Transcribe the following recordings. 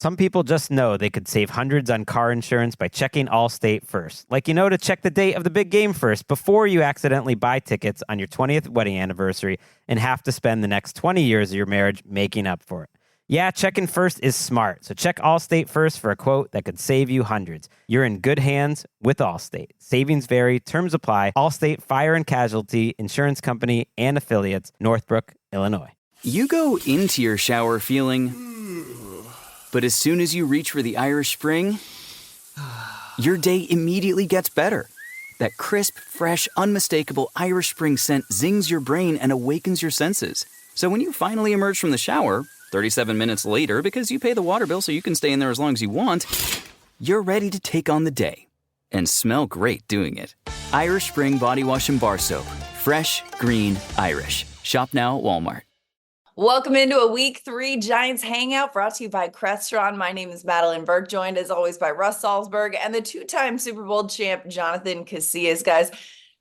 Some people just know they could save hundreds on car insurance by checking Allstate first. Like, to check the date of the big game first before you accidentally buy tickets on your 20th wedding anniversary and have to spend the next 20 years of your marriage making up for it. Yeah, checking first is smart. So check Allstate first for a quote that could save you hundreds. You're in good hands with Allstate. Savings vary. Terms apply. Allstate Fire and Casualty Insurance Company and Affiliates, Northbrook, Illinois. You go into your shower feeling... But as soon as you reach for the Irish Spring, your day immediately gets better. That crisp, fresh, unmistakable Irish Spring scent zings your brain and awakens your senses. So when you finally emerge from the shower, 37 minutes later, because you pay the water bill so you can stay in there as long as you want, you're ready to take on the day. And smell great doing it. Irish Spring Body Wash and Bar Soap. Fresh, green, Irish. Shop now at Walmart. Welcome into a Week 3 Giants Hangout brought to you by Crestron. My name is Madelyn Burke, joined as always by Russ Salzberg and the two-time Super Bowl champ, Jonathan Casillas. Guys,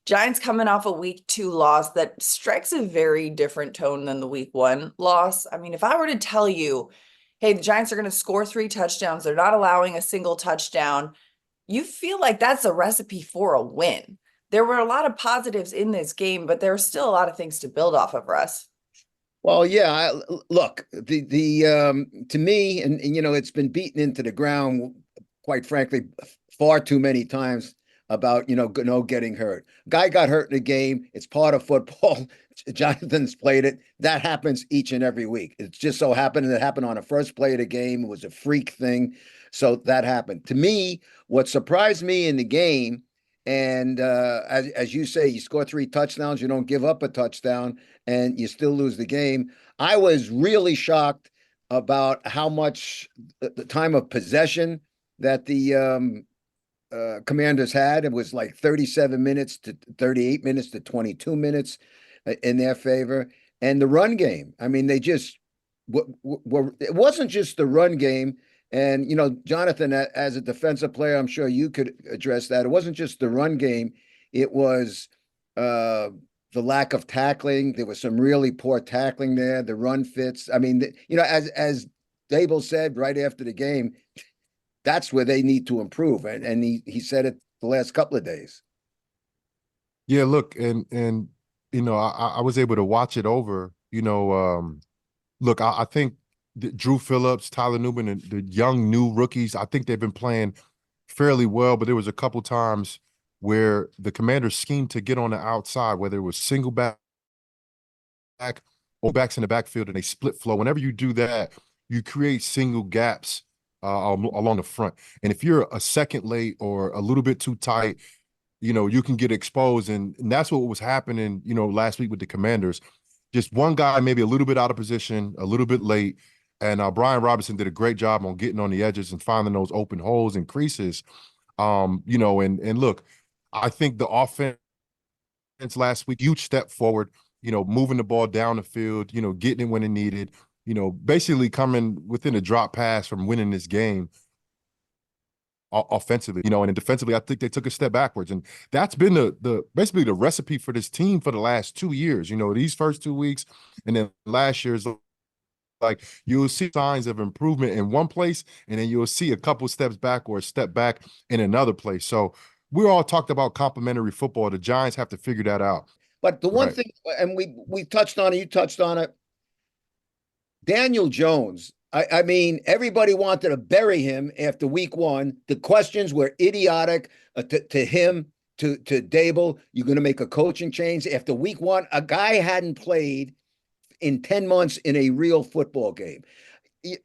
Giants coming off a Week 2 loss that strikes a very different tone than the Week 1 loss. I mean, if I were to tell you, hey, the Giants are going to score 3 touchdowns, they're not allowing a single touchdown, you feel like that's a recipe for a win. There were a lot of positives in this game, but there are still a lot of things to build off of, Russ. Well, yeah, look, to me, and it's been beaten into the ground, quite frankly, far too many times about, getting hurt. Guy got hurt in the game. It's part of football. Jonathan's played it. That happens each and every week. It just so happened that it happened on the first play of the game. It was a freak thing. So that happened. To me, what surprised me in the game, and as you say, you score 3 touchdowns, you don't give up a touchdown, and you still lose the game. I was really shocked about how much the time of possession that the Commanders had. It was like 37 minutes to 38 minutes to 22 minutes in their favor. And the run game, I mean, they just were, it wasn't just the run game. And, Jonathan, as a defensive player, I'm sure you could address that. It wasn't just the run game. It was the lack of tackling. There was some really poor tackling there. The run fits. I mean, as Dable said right after the game, that's where they need to improve. And he said it the last couple of days. Yeah, look, and I was able to watch it over. Look, I think Drew Phillips, Tyler Newman, and the young new rookies, I think they've been playing fairly well, but there was a couple times where the Commanders schemed to get on the outside, whether it was single back or backs in the backfield, and they split flow. Whenever you do that, you create single gaps along the front. And if you're a second late or a little bit too tight, you can get exposed. And that's what was happening, last week with the Commanders. Just one guy maybe a little bit out of position, a little bit late. And Brian Robinson did a great job on getting on the edges and finding those open holes and creases. And look, I think the offense last week, huge step forward, moving the ball down the field, getting it when it needed, basically coming within a drop pass from winning this game offensively, and then defensively, I think they took a step backwards. And that's been the basically the recipe for this team for the last 2 years, these first 2 weeks. And then last year's, like, you'll see signs of improvement in one place, and then you'll see a couple steps back or a step back in another place. So we all talked about complementary football. The Giants have to figure that out. But the one thing, and we touched on it, you touched on it, Daniel Jones, I mean, everybody wanted to bury him after Week 1. The questions were idiotic to him, to Dable. You're going to make a coaching change. After Week 1, a guy hadn't played in 10 months in a real football game.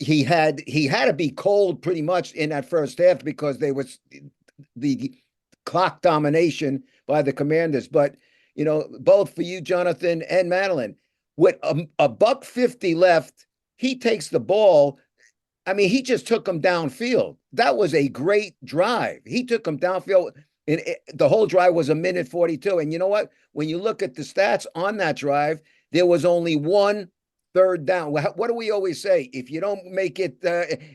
He had to be cold pretty much in that first half because there was the clock domination by the Commanders. But, both for you, Jonathan, and Madelyn, with a $150 left, he takes the ball. I mean, he just took him downfield. That was a great drive. He took him downfield, and the whole drive was 1:42. And you know what? When you look at the stats on that drive, there was only 1 third down. What do we always say? If you don't make it,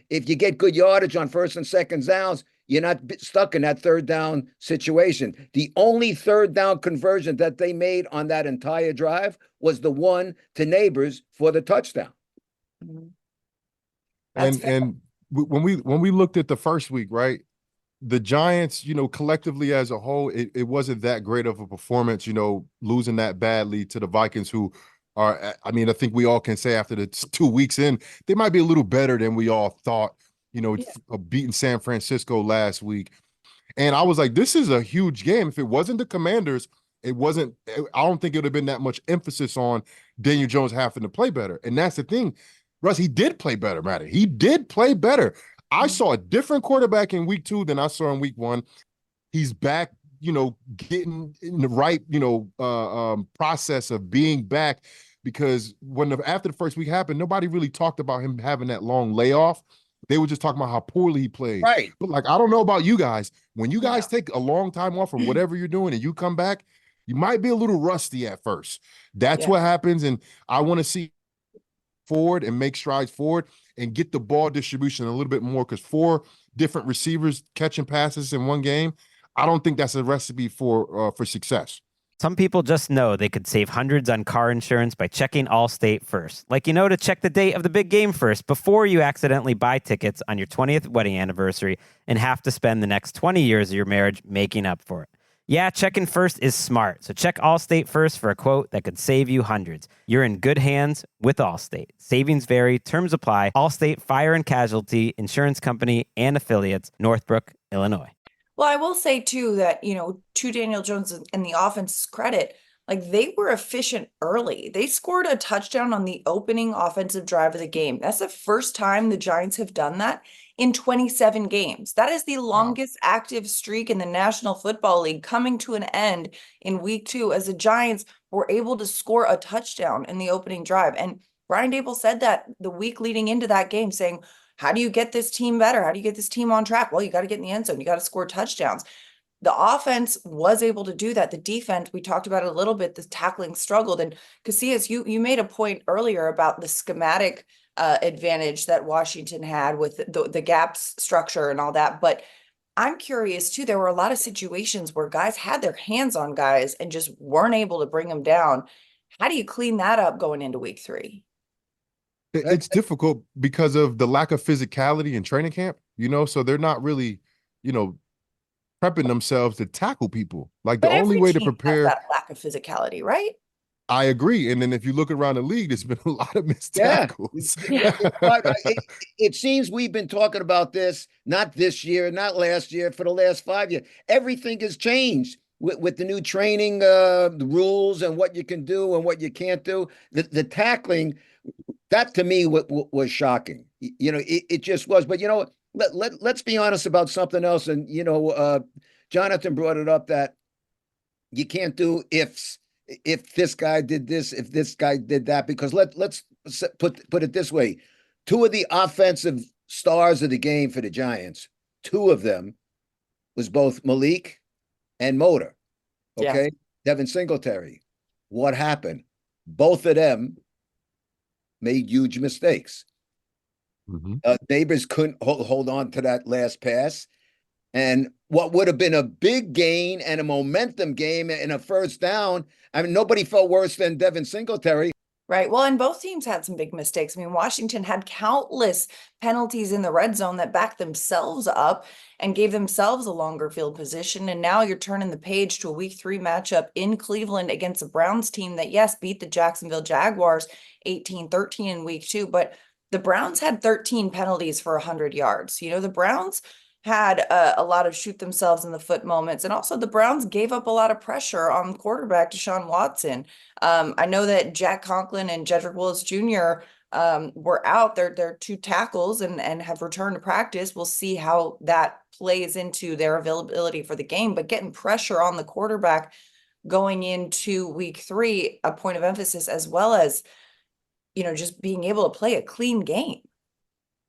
if you get good yardage on first and second downs, you're not stuck in that third down situation. The only third down conversion that they made on that entire drive was the one to Nabers for the touchdown. And when we looked at the first week, right? The Giants, collectively as a whole, it wasn't that great of a performance, losing that badly to the Vikings, who are, I mean, I think we all can say after the 2 weeks in, they might be a little better than we all thought, beating San Francisco last week. And I was like, this is a huge game. If it wasn't the Commanders, I don't think it would have been that much emphasis on Daniel Jones having to play better. And that's the thing. Russ, he did play better, Matt. He did play better. I saw a different quarterback in week 2 than I saw in week 1. He's back, getting in the right, process of being back, because after the first week happened, nobody really talked about him having that long layoff. They were just talking about how poorly he played. Right. But I don't know about you guys. When you guys take a long time off from whatever you're doing and you come back, you might be a little rusty at first. That's what happens. And I want to see forward and make strides forward and get the ball distribution a little bit more, because 4 different receivers catching passes in one game, I don't think that's a recipe for success. Some people just know they could save hundreds on car insurance by checking Allstate first. To check the date of the big game first before you accidentally buy tickets on your 20th wedding anniversary and have to spend the next 20 years of your marriage making up for it. Yeah, checking first is smart. So check Allstate first for a quote that could save you hundreds. You're in good hands with Allstate. Savings vary, terms apply. Allstate Fire and Casualty Insurance Company and Affiliates, Northbrook, Illinois. Well, I will say too that, to Daniel Jones and the offense's credit, they were efficient early. They scored a touchdown on the opening offensive drive of the game. That's the first time the Giants have done that in 27 games. That is the longest active streak in the National Football League, coming to an end in week 2 as the Giants were able to score a touchdown in the opening drive. And Brian Daboll said that the week leading into that game, saying, how do you get this team better? How do you get this team on track? Well, you got to get in the end zone. You got to score touchdowns. The offense was able to do that. The defense, we talked about it a little bit, the tackling struggled. And Casillas, you made a point earlier about the schematic advantage that Washington had with the gaps structure and all that. But I'm curious too, there were a lot of situations where guys had their hands on guys and just weren't able to bring them down. How do you clean that up going into week 3? It's difficult because of the lack of physicality in training camp, so they're not really, prepping themselves to tackle people. The only way to prepare that lack of physicality, right? I agree. And then if you look around the league, there's been a lot of missed tackles. But it seems we've been talking about this, not this year, not last year, for the last 5 years. Everything has changed with the new training, the rules and what you can do and what you can't do. The tackling, that to me was shocking. It just was. But let's be honest about something else. And Jonathan brought it up that you can't do ifs. If this guy did this, if this guy did that, because let's put it this way: 2 of the offensive stars of the game for the Giants, 2 of them was both Malik and Motor. Okay, Devin Singletary. What happened? Both of them made huge mistakes. Nabers couldn't hold on to that last pass. And what would have been a big gain and a momentum game and a first down, I mean, nobody felt worse than Devin Singletary. Right. Well, and both teams had some big mistakes. I mean, Washington had countless penalties in the red zone that backed themselves up and gave themselves a longer field position. And now you're turning the page to a week 3 matchup in Cleveland against a Browns team that, yes, beat the Jacksonville Jaguars 18-13 in week 2, but the Browns had 13 penalties for 100 yards. The Browns had a lot of shoot themselves in the foot moments. And also the Browns gave up a lot of pressure on quarterback Deshaun Watson. I know that Jack Conklin and Jedrick Willis Jr. Were out. They're 2 tackles and have returned to practice. We'll see how that plays into their availability for the game. But getting pressure on the quarterback going into week 3, a point of emphasis, as well as, just being able to play a clean game.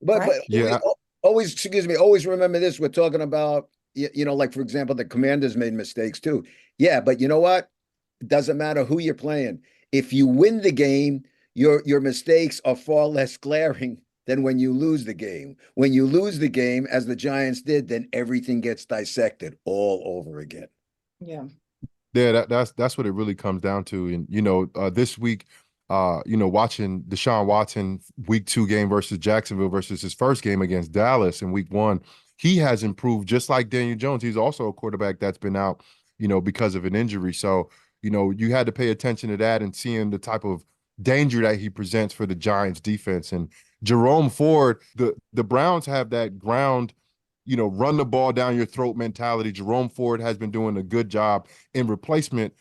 But yeah. Always remember this. We're talking about, for example, the Commanders made mistakes too. Yeah, but you know what? It doesn't matter who you're playing. If you win the game, your mistakes are far less glaring than when you lose the game. When you lose the game, as the Giants did, then everything gets dissected all over again. Yeah. Yeah, that's what it really comes down to. And, this week, watching Deshaun Watson week 2 game versus Jacksonville versus his first game against Dallas in week 1, he has improved just like Daniel Jones. He's also a quarterback that's been out, because of an injury. So, you had to pay attention to that and seeing the type of danger that he presents for the Giants defense. And Jerome Ford, the Browns have that ground, run the ball down your throat mentality. Jerome Ford has been doing a good job in replacement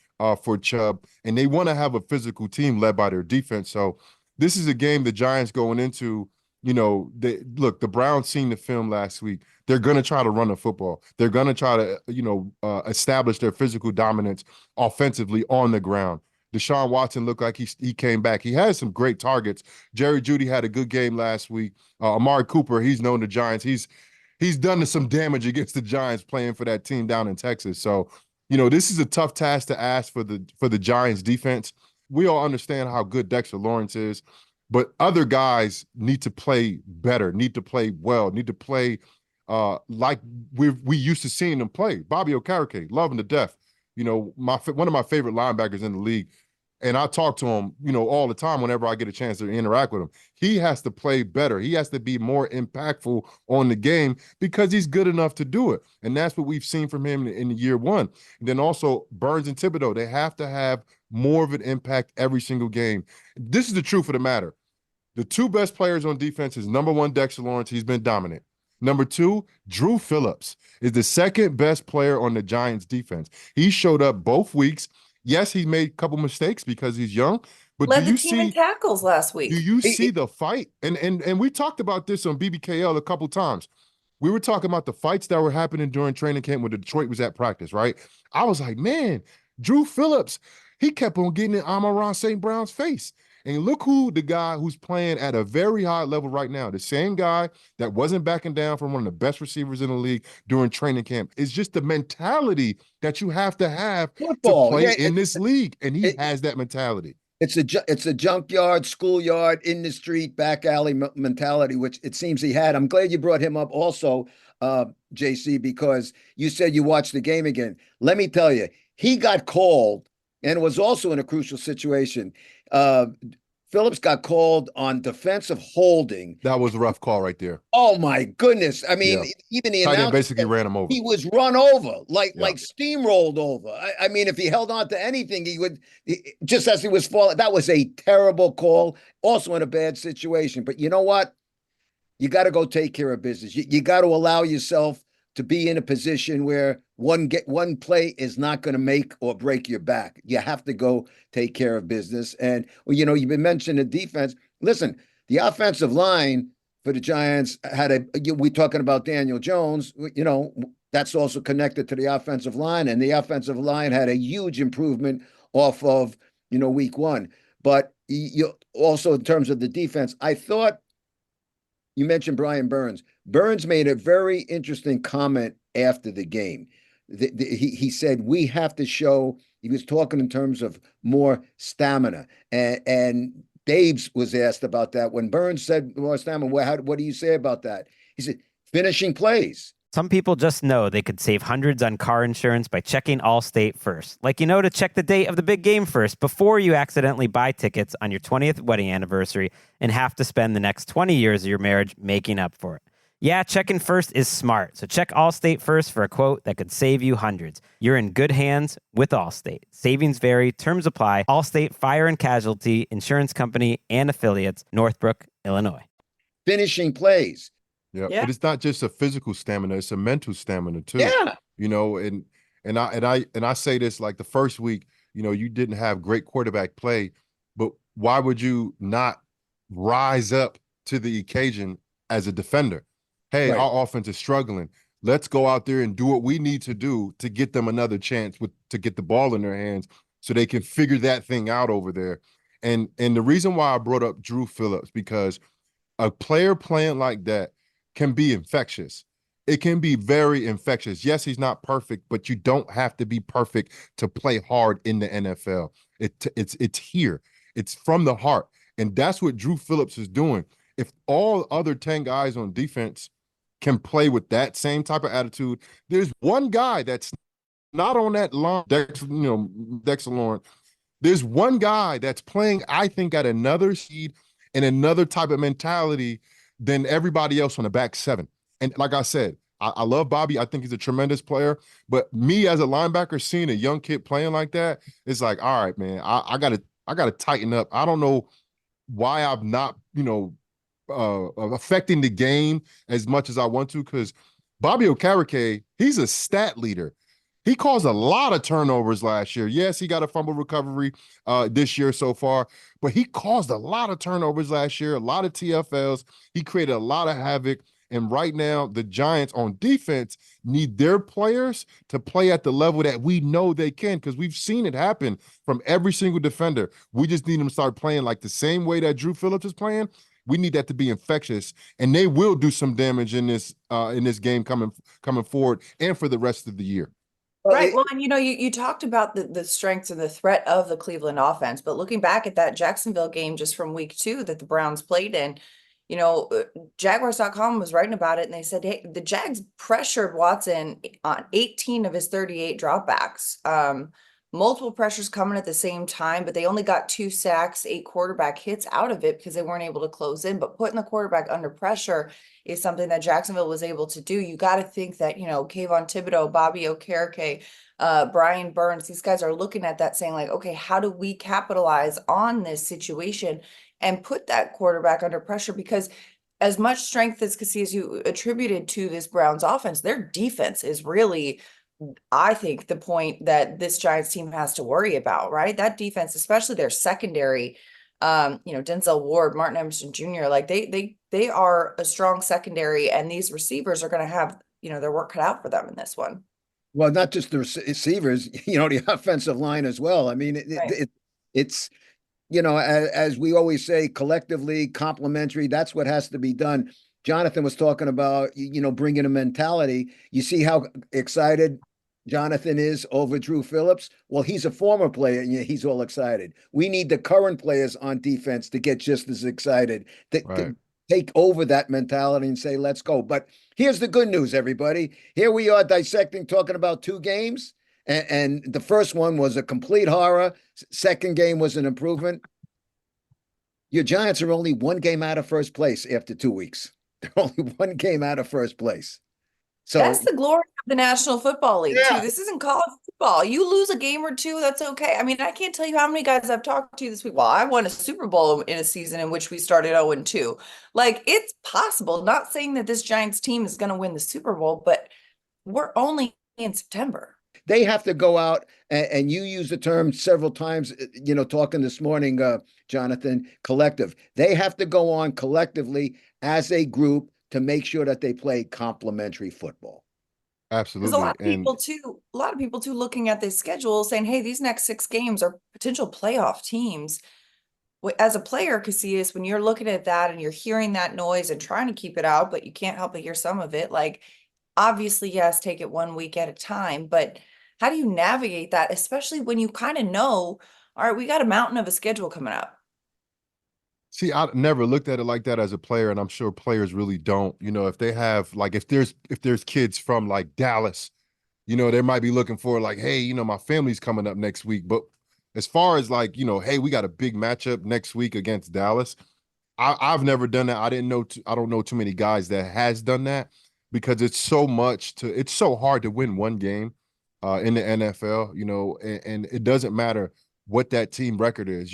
for Chubb, and they want to have a physical team led by their defense. So this is a game the Giants going into, the Browns seen the film last week. They're going to try to run the football. They're going to try to, establish their physical dominance offensively on the ground. Deshaun Watson looked like he came back. He had some great targets. Jerry Jeudy had a good game last week. Amari Cooper, he's known the Giants. He's done some damage against the Giants playing for that team down in Texas. So, this is a tough task to ask for the Giants defense. We all understand how good Dexter Lawrence is, but other guys need to play better, need to play well, need to play like we used to seeing them play. Bobby Okereke, love him to death. One of my favorite linebackers in the league. And I talk to him, all the time whenever I get a chance to interact with him. He has to play better. He has to be more impactful on the game because he's good enough to do it. And that's what we've seen from him in year 1. And then also Burns and Thibodeau, they have to have more of an impact every single game. This is the truth of the matter. The 2 best players on defense is number 1, Dexter Lawrence. He's been dominant. Number 2, Drew Phillips is the second best player on the Giants defense. He showed up both weeks. Yes, he made a couple mistakes because he's young, but led the team in tackles last week. Do you see the fight? And we talked about this on BBKL a couple times. We were talking about the fights that were happening during training camp when Detroit was at practice, right? I was like, man, Drew Phillips, he kept on getting in Amon-Ra St. Brown's face. And look who the guy who's playing at a very high level right now, the same guy that wasn't backing down from one of the best receivers in the league during training camp. It's just the mentality that you have to have Football, to play in this league. And he has that mentality. It's a junkyard, schoolyard, in the street, back alley mentality, which it seems he had. I'm glad you brought him up also, JC, because you said you watched the game again. Let me tell you, he got called and was also in a crucial situation. Phillips got called on defensive holding. That was a rough call right there. Oh my goodness! I mean, even the announcer basically ran him over. He was run over, like steamrolled over. I mean, if he held on to anything, he would just as he was falling. That was a terrible call. Also in a bad situation. But you know what? You got to go take care of business. You got to allow yourself to be in a position where one play is not going to make or break your back. You have to go take care of business. And, you've been mentioning the defense. Listen, the offensive line for the Giants we're talking about Daniel Jones, that's also connected to the offensive line. And the offensive line had a huge improvement off of, week 1. But also in terms of the defense, I thought, you mentioned Brian Burns. Burns made a very interesting comment after the game. He said, we have to show, he was talking in terms of more stamina. And Daves was asked about that. When Burns said more stamina, what do you say about that? He said, finishing plays. Some people just know they could save hundreds on car insurance by checking Allstate first. Like to check the date of the big game first before you accidentally buy tickets on your 20th wedding anniversary and have to spend the next 20 years of your marriage making up for it. Yeah, checking first is smart, so check Allstate first for a quote that could save you hundreds. You're in good hands with Allstate. Savings vary, terms apply. Allstate Fire and Casualty Insurance Company and Affiliates, Northbrook, Illinois. Finishing plays. Yeah, but it's not just a physical stamina; it's a mental stamina too. Yeah, and I say this like the first week, you didn't have great quarterback play, but why would you not rise up to the occasion as a defender? Hey, right. Our offense is struggling. Let's go out there and do what we need to do to get them another chance to get the ball in their hands so they can figure that thing out over there. And the reason why I brought up Drew Phillips, because a player playing like that can be infectious. It can be very infectious. Yes, he's not perfect, but you don't have to be perfect to play hard in the NFL. It's here. It's from the heart. And that's what Drew Phillips is doing. If all other 10 guys on defense can play with that same type of attitude, there's one guy that's not on that line, Dexter Lawrence, There's one guy that's playing, I think, at another seed and another type of mentality than everybody else on the back seven. And like I said, I love Bobby. I think he's a tremendous player. But me as a linebacker, seeing a young kid playing like that, it's like, all right, man, I gotta tighten up. I don't know why I'm not, affecting the game as much as I want to, because Bobby Okereke, he's a stat leader. He caused a lot of turnovers last year. Yes, he got a fumble recovery this year so far, but he caused a lot of turnovers last year, a lot of TFLs. He created a lot of havoc. And right now, the Giants on defense need their players to play at the level that we know they can, because we've seen it happen from every single defender. We just need them to start playing like the same way that Drew Phillips is playing. We need that to be infectious, and they will do some damage in this game coming forward and for the rest of the year. Right. Well, and you talked about the strengths and the threat of the Cleveland offense, but looking back at that Jacksonville game just from week 2 that the Browns played in, Jaguars.com was writing about it, and they said, hey, the Jags pressured Watson on 18 of his 38 dropbacks. Multiple pressures coming at the same time, but they only got 2 sacks, 8 quarterback hits out of it because they weren't able to close in. But putting the quarterback under pressure is something that Jacksonville was able to do. You got to think that, Kayvon Thibodeau, Bobby Okereke, Brian Burns, these guys are looking at that saying like, okay, how do we capitalize on this situation and put that quarterback under pressure? Because as much strength as Casillas you attributed to this Browns offense, their defense is really, I think, the point that this Giants team has to worry about, right? That defense, especially their secondary, Denzel Ward, Martin Emerson Jr., like they are a strong secondary, and these receivers are going to have, their work cut out for them in this one. Well, not just the receivers, the offensive line as well. I mean, it's, as we always say, collectively complementary. That's what has to be done. Jonathan was talking about, bringing a mentality. You see how excited Jonathan is over Drew Phillips? Well, he's a former player, and he's all excited. We need the current players on defense to get just as excited, to take over that mentality and say, let's go. But here's the good news, everybody. Here we are dissecting, talking about 2 games. And the first one was a complete horror. Second game was an improvement. Your Giants are only 1 game out of first place after 2 weeks. They're only 1 game out of first place. So that's the glory of the National Football League, too. This isn't college football. You lose a game or 2, that's okay. I mean, I can't tell you how many guys I've talked to this week. Well, I won a Super Bowl in a season in which we started 0-2. Like, it's possible. Not saying that this Giants team is going to win the Super Bowl, but we're only in September. They have to go out, and you use the term several times, talking this morning, Jonathan, collective. They have to go on collectively as a group to make sure that they play complementary football. Absolutely. Because a lot of people too looking at this schedule saying, hey, these next 6 games are potential playoff teams. As a player, Casillas, when you're looking at that and you're hearing that noise and trying to keep it out, but you can't help but hear some of it, like, obviously, yes, take it 1 week at a time, but how do you navigate that, especially when you kind of know, all right, we got a mountain of a schedule coming up? See, I never looked at it like that as a player, and I'm sure players really don't. If they have, like, if there's kids from like Dallas, they might be looking for like, hey, my family's coming up next week. But as far as like, hey, we got a big matchup next week against Dallas. I've never done that. I don't know too many guys that has done that, because it's so hard to win 1 game in the NFL, and it doesn't matter what that team record is.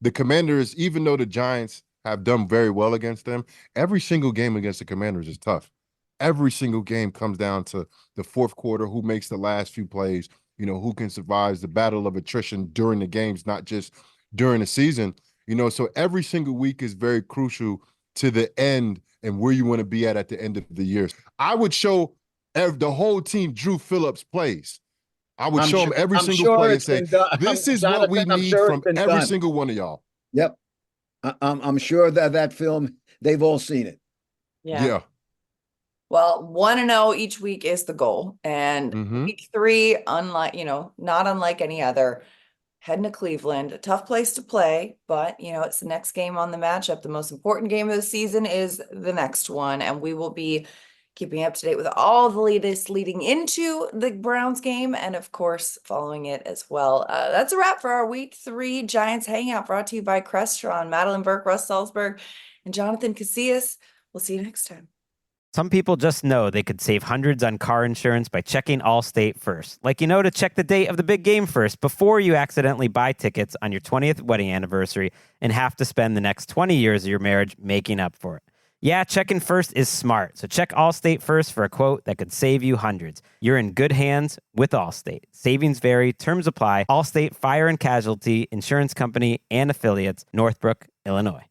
The Commanders, even though the Giants have done very well against them, every single game against the Commanders is tough. Every single game comes down to the fourth quarter, who makes the last few plays, who can survive the battle of attrition during the games, not just during the season. So every single week is very crucial to the end and where you want to be at the end of the year. I would show the whole team Drew Phillips plays. I would show them every single play and say, this is what we need from every single one of y'all. Yep. I'm sure that film, they've all seen it. Yeah. Well, 1-0 each week is the goal. And week 3, not unlike any other, heading to Cleveland, a tough place to play, but it's the next game on the matchup. The most important game of the season is the next one, and we will be keeping up to date with all the latest leading into the Browns game, and of course, following it as well. That's a wrap for our Week 3 Giants Hangout, brought to you by Crestron, Madelyn Burke, Russ Salzberg, and Jonathan Casillas. We'll see you next time. Some people just know they could save hundreds on car insurance by checking Allstate first. Like to check the date of the big game first before you accidentally buy tickets on your 20th wedding anniversary and have to spend the next 20 years of your marriage making up for it. Yeah, checking first is smart. So check Allstate first for a quote that could save you hundreds. You're in good hands with Allstate. Savings vary, terms apply. Allstate Fire and Casualty Insurance Company and Affiliates, Northbrook, Illinois.